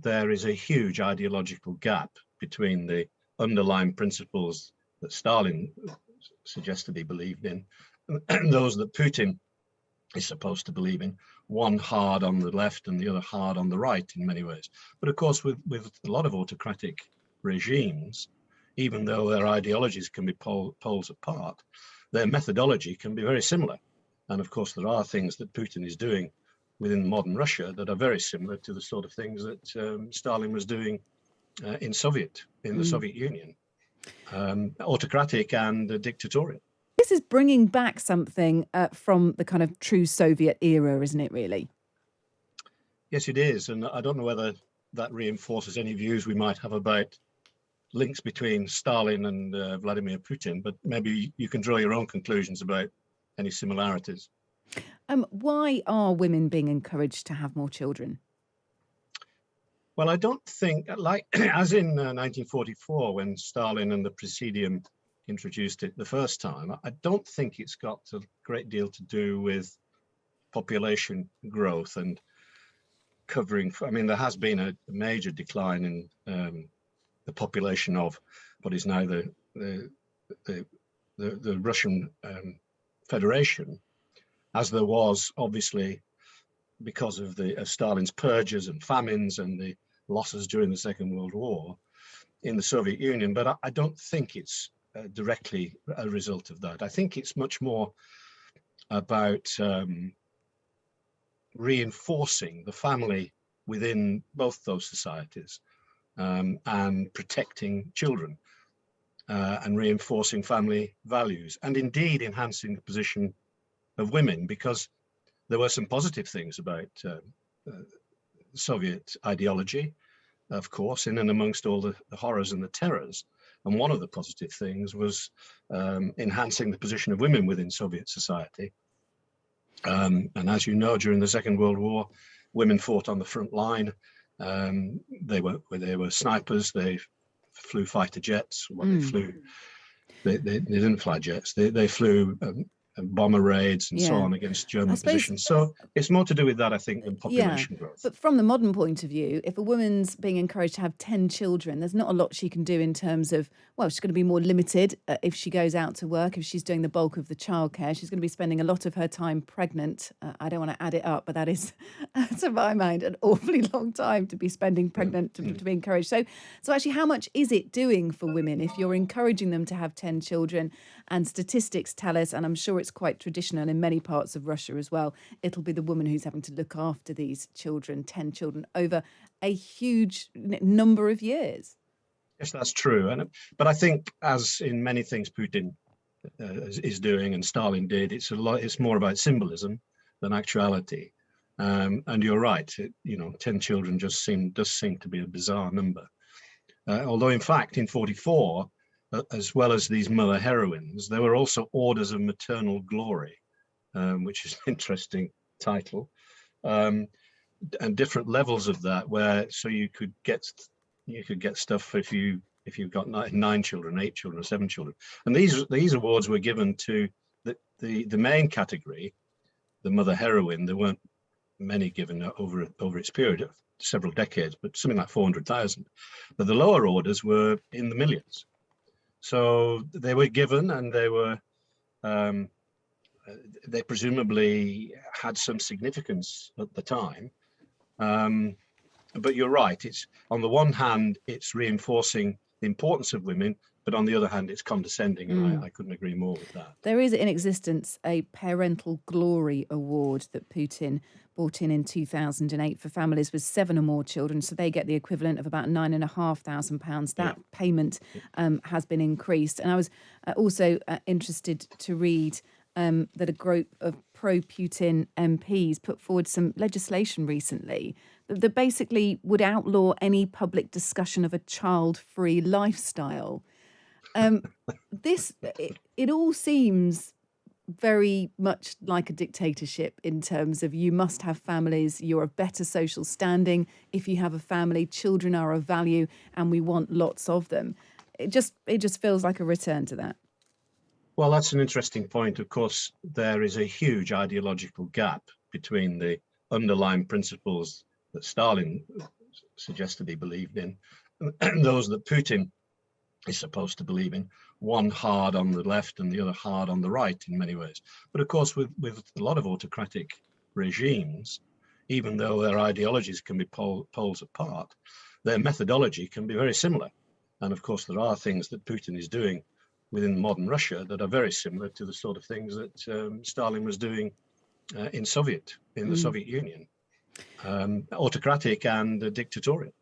there is a huge ideological gap between the underlying principles that Stalin suggested he believed in and those that Putin is supposed to believe in, one hard on the left and the other hard on the right in many ways. But of course, with a lot of autocratic regimes, even though their ideologies can be poles apart, their methodology can be very similar. And of course, there are things that Putin is doing within modern Russia that are very similar to the sort of things that Stalin was doing in the Soviet Union, autocratic and dictatorial. This is bringing back something from the kind of true Soviet era, isn't it, really? Yes, it is. And I don't know whether that reinforces any views we might have about links between Stalin and Vladimir Putin, but maybe you can draw your own conclusions about any similarities. Why are women being encouraged to have more children? Well, I don't think, like as in 1944, when Stalin and the Presidium introduced it the first time, I don't think it's got a great deal to do with population growth and covering. I mean, there has been a major decline in the population of what is now the Russian Federation, as there was obviously because of Stalin's purges and famines and the losses during the Second World War in the Soviet Union. But I don't think it's directly a result of that. I think it's much more about reinforcing the family within both those societies and protecting children and reinforcing family values, and indeed enhancing the position of women, because there were some positive things about Soviet ideology, of course, in and amongst all the horrors and the terrors. And one of the positive things was enhancing the position of women within Soviet society. And as you know, during the Second World War, women fought on the front line. They were snipers. They flew fighter jets. Well, they didn't fly jets. They flew bomber raids and so on against German positions. So it's more to do with that, I think, than population growth. But from the modern point of view, if a woman's being encouraged to have 10 children, there's not a lot she can do in terms of, well, she's going to be more limited if she goes out to work, if she's doing the bulk of the childcare. She's going to be spending a lot of her time pregnant. I don't want to add it up, but that is, to my mind, an awfully long time to be spending pregnant, to be encouraged. So actually, how much is it doing for women if you're encouraging them to have 10 children? And statistics tell us, and I'm sure it's quite traditional in many parts of Russia as well, it'll be the woman who's having to look after these children, 10 children, over a huge number of years. Yes, that's true. But I think, as in many things Putin is doing and Stalin did, it's more about symbolism than actuality. And you're right, 10 children does seem to be a bizarre number. Although, in fact, in 1944, as well as these mother heroines, there were also orders of maternal glory, which is an interesting title, and different levels of that, so you could get stuff if you've got 9 children, 8 children, or 7 children. And these awards were given to the main category, the mother heroine. There weren't many given over its period of several decades, but something like 400,000. But the lower orders were in the millions. So they were given, and they presumably had some significance at the time. But you're right. It's, on the one hand, it's reinforcing the importance of women, but on the other hand, it's condescending, and I couldn't agree more with that. There is in existence a parental glory award that Putin brought in 2008 for families with 7 or more children, so they get the equivalent of about £9,500. That payment has been increased. And I was also interested to read that a group of pro-Putin MPs put forward some legislation recently that basically would outlaw any public discussion of a child-free lifestyle. It all seems very much like a dictatorship in terms of you must have families, you're of better social standing if you have a family, children are of value, and we want lots of them. It just feels like a return to that. Well, that's an interesting point. Of course, there is a huge ideological gap between the underlying principles that Stalin suggests to be believed in, and those that Putin is supposed to believe in, one hard on the left and the other hard on the right in many ways. But of course, with a lot of autocratic regimes, even though their ideologies can be poles apart, their methodology can be very similar. And of course, there are things that Putin is doing within modern Russia that are very similar to the sort of things that Stalin was doing in the Soviet Union, autocratic and dictatorial.